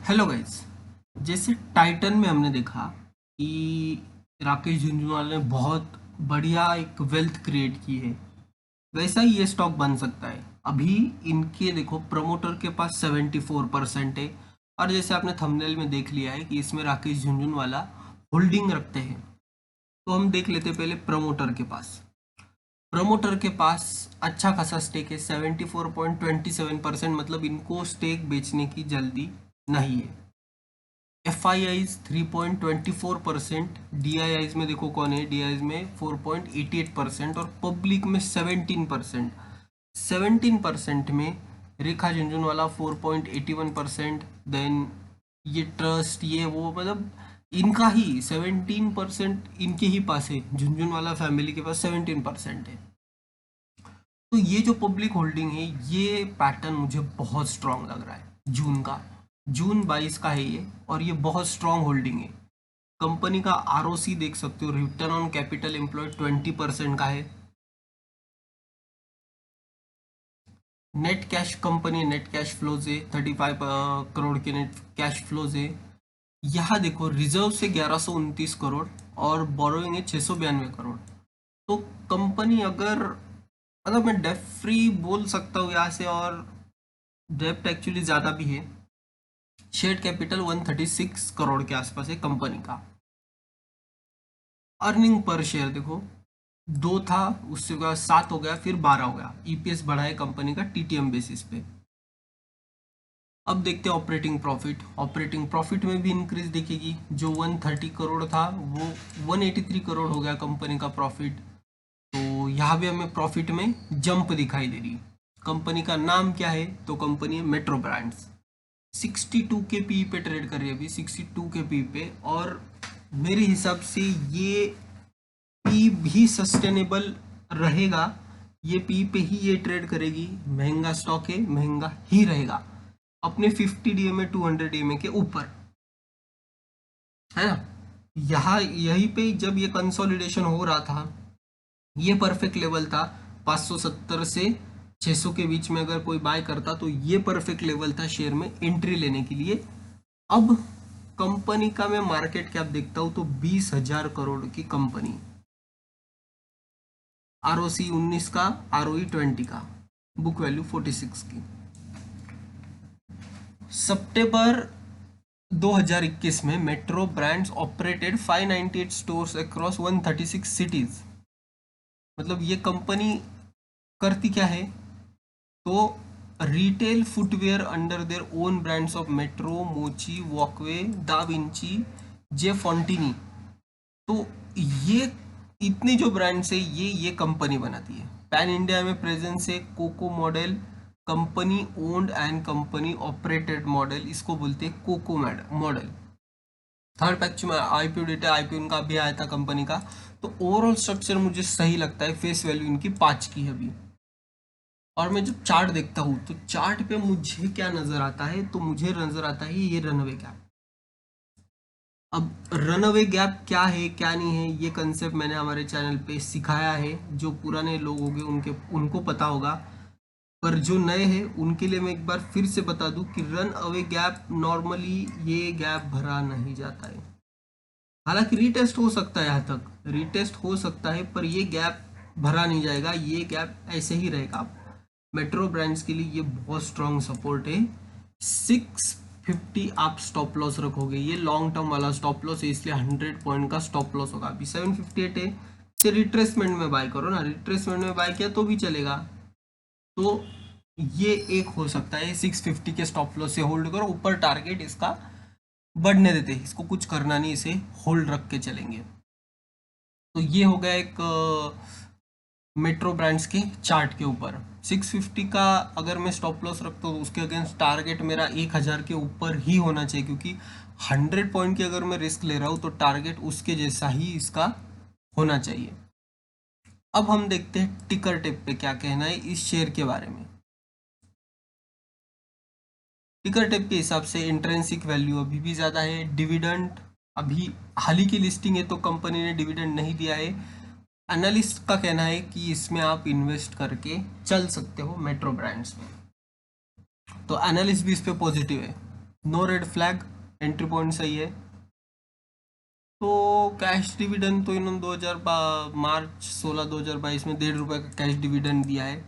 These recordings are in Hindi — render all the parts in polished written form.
Hello guys. जैसे टाइटन में हमने देखा कि राकेश झुनझुनवाला ने बहुत बढ़िया एक वेल्थ क्रिएट की है, वैसा ही ये स्टॉक बन सकता है। अभी इनके देखो प्रमोटर के पास 74% है, और जैसे आपने थंबनेल में देख लिया है कि इसमें राकेश झुनझुनवाला होल्डिंग रखते हैं। तो हम देख लेते हैं पहले प्रमोटर के पास अच्छा खासा स्टेक है, 74.27%। मतलब इनको स्टेक बेचने की जल्दी नहीं है। F I eyes 3.24%, D I eyes में देखो कौन है, डी आई आईज में 4.88% और पब्लिक में 17%। 17% में रेखा झुनझुनवाला 4.81%। देन ये ट्रस्ट ये वो मतलब इनका ही 17% इनके ही पास है, झुनझुनवाला फैमिली के पास 17% है। तो ये जो पब्लिक होल्डिंग है, ये पैटर्न मुझे बहुत स्ट्रांग लग रहा है। जून 22 का है ये, और ये बहुत स्ट्रांग होल्डिंग है। कंपनी का आरओसी देख सकते हो, रिटर्न ऑन कैपिटल एम्प्लॉयड 20% का है। Net cash company, net cash flows है 35 करोड़ के नेट कैश फ्लोज है। यहाँ देखो रिजर्व से 1129 करोड़ और बोरोइंग है 692 करोड़। तो कंपनी अगर मतलब मैं डेट फ्री बोल सकता हूँ यहाँ से, और डेप्ट एक्चुअली ज़्यादा भी है। शेयर कैपिटल 136 करोड़ के आसपास है कंपनी का। अर्निंग पर शेयर देखो, दो था, उससे बाद 7 हो गया, फिर 12 हो गया। ईपीएस बढ़ा है कंपनी का टीटीएम बेसिस पे। अब देखते हैं ऑपरेटिंग प्रॉफिट। ऑपरेटिंग प्रॉफिट में भी इंक्रीज दिखेगी, जो 130 करोड़ था वो 183 करोड़ हो गया कंपनी का प्रॉफिट। तो यहाँ भी हमें प्रॉफिट में जंप दिखाई दे रही। कंपनी का नाम क्या है, तो कंपनी है मेट्रो ब्रांड्स। 62 के पी पे ट्रेड कर रही है अभी, 62 के पी पे। और मेरे हिसाब से ये पी भी सस्टेनेबल रहेगा। ये पी पे ही ये ट्रेड करेगी। महंगा स्टॉक है, महंगा ही रहेगा, अपने 50 डीएमए 200 डीएमए के ऊपर, है ना। यहाँ यहीं पे जब ये कंसोलिडेशन हो रहा था, ये परफेक्ट लेवल था। 570 से 600 के बीच में अगर कोई बाय करता तो ये परफेक्ट लेवल था शेयर में एंट्री लेने के लिए। अब कंपनी का मैं मार्केट कैप देखता हूं तो 20,000 करोड़ की कंपनी, आरओसी 19 का, आरओई 20 का, बुक वैल्यू 46 की। सितंबर 2021 में metro brands operated 598 stores across 136 cities. मतलब ये कंपनी करती क्या है, तो retail footwear under their own brands of metro, मोची, वॉकवे, दा विंची, जे फॉन्टिनी। तो ये इतनी जो ब्रांड्स है, ये कंपनी बनाती है। पैन इंडिया में प्रेजेंस है। COCO model company owned and company operated model, इसको बोलते हैं कोको मॉडल। थर्ड पैक्च में आईपीओ डेटा, आईपीओ इनका अभी आया था कंपनी का। तो ओवरऑल स्ट्रक्चर मुझे सही लगता है। फेस वैल्यू इनकी 5 की है अभी। और मैं जब चार्ट देखता हूँ तो चार्ट पे मुझे क्या नजर आता है, तो मुझे नजर आता है ये रनवे गैप। अब रनअवे गैप क्या है क्या नहीं है, ये कंसेप्ट मैंने हमारे चैनल पे सिखाया है। जो पुराने लोग होंगे उनको पता होगा, पर जो नए हैं उनके लिए मैं एक बार फिर से बता दूं कि रन अवे गैप नॉर्मली ये गैप भरा नहीं जाता है। हालांकि रीटेस्ट हो सकता है, यहाँ तक रीटेस्ट हो सकता है, पर ये गैप भरा नहीं जाएगा। ये गैप ऐसे ही रहेगा। मेट्रो ब्रांड्स के लिए ये बहुत स्ट्रॉन्ग सपोर्ट है। 650 आप स्टॉप लॉस रखोगे, ये लॉन्ग टर्म वाला स्टॉप लॉस है, इसलिए 100 पॉइंट का स्टॉप लॉस होगा। अभी 758 है, से रिट्रेसमेंट में बाय करो ना, रिट्रेसमेंट में बाय किया तो भी चलेगा। तो ये एक हो सकता है, 650 के स्टॉप लॉस से होल्ड करो, ऊपर टारगेट इसका बढ़ने देते, इसको कुछ करना नहीं, इसे होल्ड रख के चलेंगे। तो ये हो गया एक मेट्रो ब्रांड्स के चार्ट के ऊपर। 650 का अगर मैं स्टॉप लॉस रखता हूँ तो उसके अगेंस्ट टारगेट मेरा 1000 के ऊपर ही होना चाहिए, क्योंकि 100 पॉइंट की अगर मैं रिस्क ले रहा हूँ तो टारगेट उसके जैसा ही इसका होना चाहिए। अब हम देखते हैं टिकर टेप पे क्या कहना है इस शेयर के बारे में। टिकर टेप के हिसाब से इंट्रेंसिक वैल्यू अभी भी ज़्यादा है। डिविडेंड अभी हाल ही की लिस्टिंग है तो कंपनी ने डिविडेंड नहीं दिया है। एनालिस्ट का कहना है कि इसमें आप इन्वेस्ट करके चल सकते हो मेट्रो ब्रांड्स में। तो एनालिस्ट भी इस पे पॉजिटिव है। No red flag, entry point सही है। तो कैश डिविडेंड तो इन्होंने 2000 मार्च 16 2022 में ₹1.5 का कैश डिविडेंड दिया है।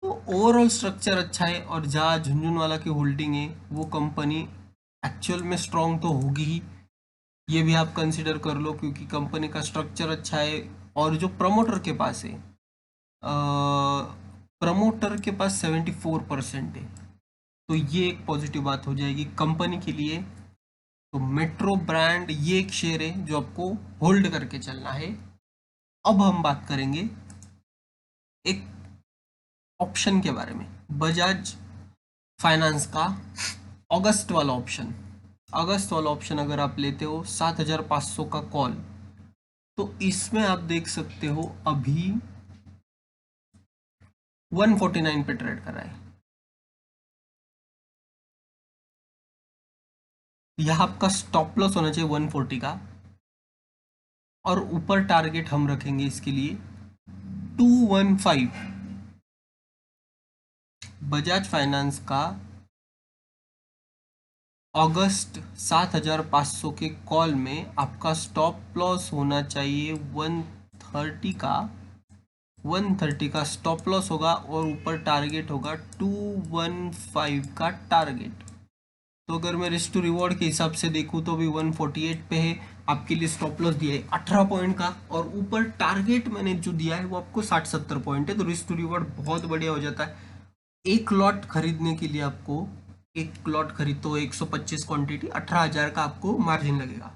तो ओवरऑल स्ट्रक्चर अच्छा है, और जहाँ झुंझुनवाला की होल्डिंग है वो कंपनी एक्चुअल में स्ट्रांग तो होगी ही, ये भी आप कंसिडर कर लो, क्योंकि कंपनी का स्ट्रक्चर अच्छा है। और जो प्रमोटर के पास है, प्रमोटर के पास 74% है, तो ये एक पॉजिटिव बात हो जाएगी कंपनी के लिए। तो मेट्रो ब्रांड ये एक शेयर है जो आपको होल्ड करके चलना है। अब हम बात करेंगे एक ऑप्शन के बारे में, बजाज फाइनेंस का अगस्त वाला ऑप्शन। अगस्त वाला ऑप्शन अगर आप लेते हो 7500 का कॉल, तो इसमें आप देख सकते हो अभी 149 पे ट्रेड कर रहा है। यह आपका स्टॉप लॉस होना चाहिए 140 का, और ऊपर टारगेट हम रखेंगे इसके लिए 215। बजाज फाइनेंस का अगस्त 7500 के कॉल में आपका स्टॉप लॉस होना चाहिए 130 का। 130 का स्टॉप लॉस होगा, और ऊपर टारगेट होगा 215 का टारगेट। तो अगर मैं रिस्क टू रिवॉर्ड के हिसाब से देखूँ तो भी 148 पे है। आपके लिए स्टॉप लॉस दिया है 18 पॉइंट का, और ऊपर टारगेट मैंने जो दिया है वो आपको 60-70 पॉइंट है। तो रिस्क टू रिवॉर्ड बहुत बढ़िया हो जाता है। एक लॉट खरीदने के लिए आपको, एक लॉट खरीदो 125 क्वांटिटी, 18,000 का आपको मार्जिन लगेगा।